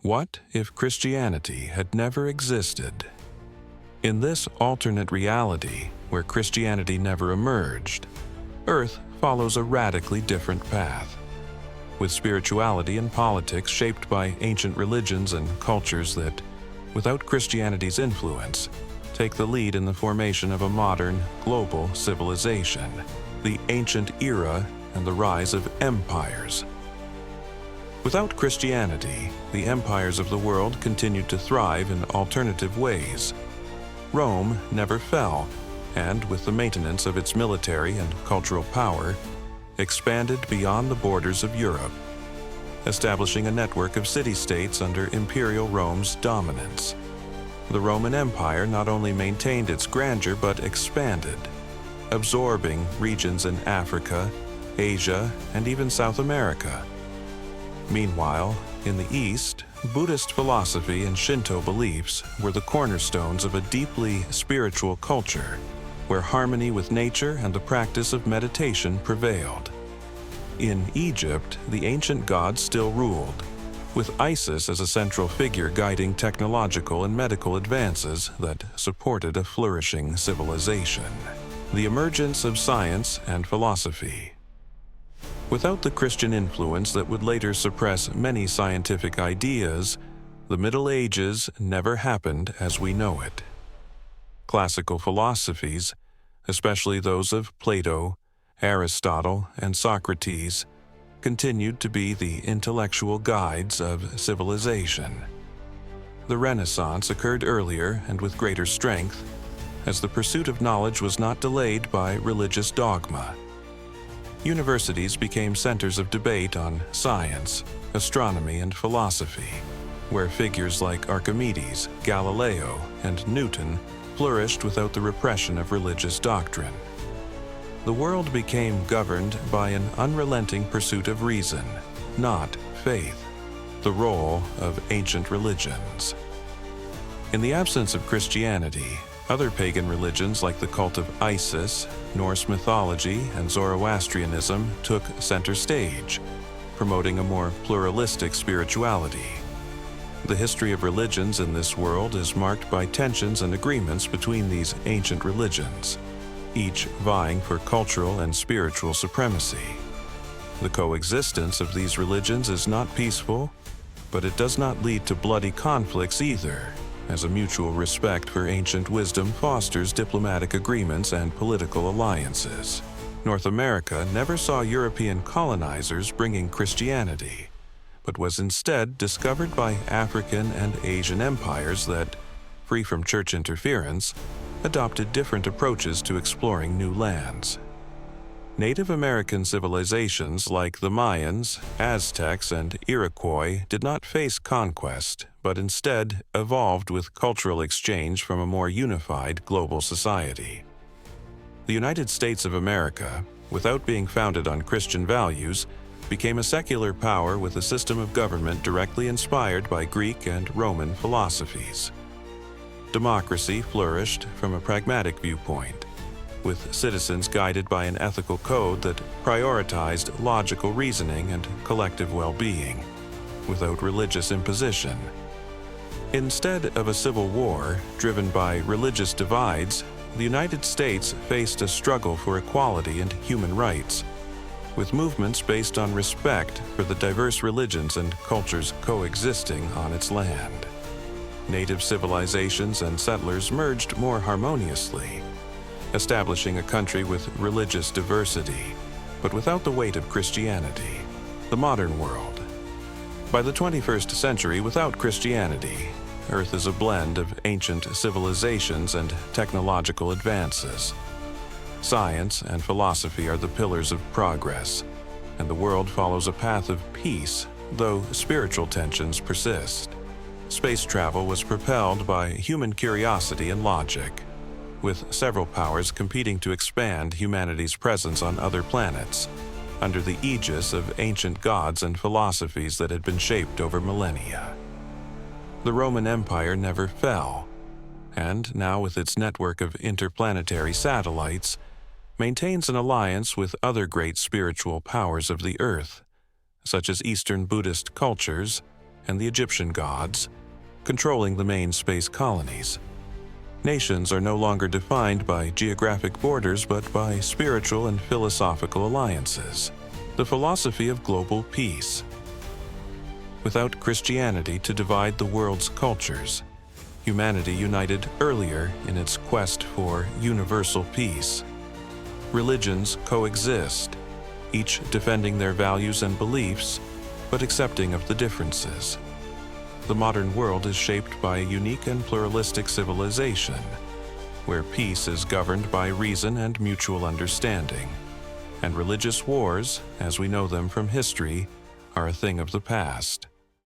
What if Christianity had never existed? In this alternate reality, where Christianity never emerged, Earth follows a radically different path. With spirituality and politics shaped by ancient religions and cultures that, without Christianity's influence, take the lead in the formation of a modern, global civilization, the ancient era and the rise of empires. Without Christianity, the empires of the world continued to thrive in alternative ways. Rome never fell, and with the maintenance of its military and cultural power, expanded beyond the borders of Europe, establishing a network of city-states under Imperial Rome's dominance. The Roman Empire not only maintained its grandeur but expanded, absorbing regions in Africa, Asia, and even South America. Meanwhile, in the East, Buddhist philosophy and Shinto beliefs were the cornerstones of a deeply spiritual culture, where harmony with nature and the practice of meditation prevailed. In Egypt, the ancient gods still ruled, with Isis as a central figure guiding technological and medical advances that supported a flourishing civilization. The emergence of science and philosophy. Without the Christian influence that would later suppress many scientific ideas, the Middle Ages never happened as we know it. Classical philosophies, especially those of Plato, Aristotle, and Socrates, continued to be the intellectual guides of civilization. The Renaissance occurred earlier and with greater strength, as the pursuit of knowledge was not delayed by religious dogma. Universities became centers of debate on science, astronomy, and philosophy, where figures like Archimedes, Galileo, and Newton flourished without the repression of religious doctrine. The world became governed by an unrelenting pursuit of reason, not faith, the role of ancient religions. In the absence of Christianity, other pagan religions like the cult of Isis, Norse mythology, and Zoroastrianism took center stage, promoting a more pluralistic spirituality. The history of religions in this world is marked by tensions and agreements between these ancient religions, each vying for cultural and spiritual supremacy. The coexistence of these religions is not peaceful, but it does not lead to bloody conflicts either, as a mutual respect for ancient wisdom fosters diplomatic agreements and political alliances. North America never saw European colonizers bringing Christianity, but was instead discovered by African and Asian empires that, free from church interference, adopted different approaches to exploring new lands. Native American civilizations like the Mayans, Aztecs, and Iroquois did not face conquest, but instead evolved with cultural exchange from a more unified global society. The United States of America, without being founded on Christian values, became a secular power with a system of government directly inspired by Greek and Roman philosophies. Democracy flourished from a pragmatic viewpoint, with citizens guided by an ethical code that prioritized logical reasoning and collective well-being, without religious imposition. Instead of a civil war driven by religious divides, the United States faced a struggle for equality and human rights, with movements based on respect for the diverse religions and cultures coexisting on its land. Native civilizations and settlers merged more harmoniously, establishing a country with religious diversity, but without the weight of Christianity, the modern world. By the 21st century, without Christianity, Earth is a blend of ancient civilizations and technological advances. Science and philosophy are the pillars of progress, and the world follows a path of peace, though spiritual tensions persist. Space travel was propelled by human curiosity and logic, with several powers competing to expand humanity's presence on other planets, under the aegis of ancient gods and philosophies that had been shaped over millennia. The Roman Empire never fell, and now with its network of interplanetary satellites, maintains an alliance with other great spiritual powers of the Earth, such as Eastern Buddhist cultures and the Egyptian gods, controlling the main space colonies. Nations are no longer defined by geographic borders but by spiritual and philosophical alliances. The philosophy of global peace. Without Christianity to divide the world's cultures, humanity united earlier in its quest for universal peace. Religions coexist, each defending their values and beliefs, but accepting of the differences. The modern world is shaped by a unique and pluralistic civilization, where peace is governed by reason and mutual understanding, and religious wars, as we know them from history, are a thing of the past.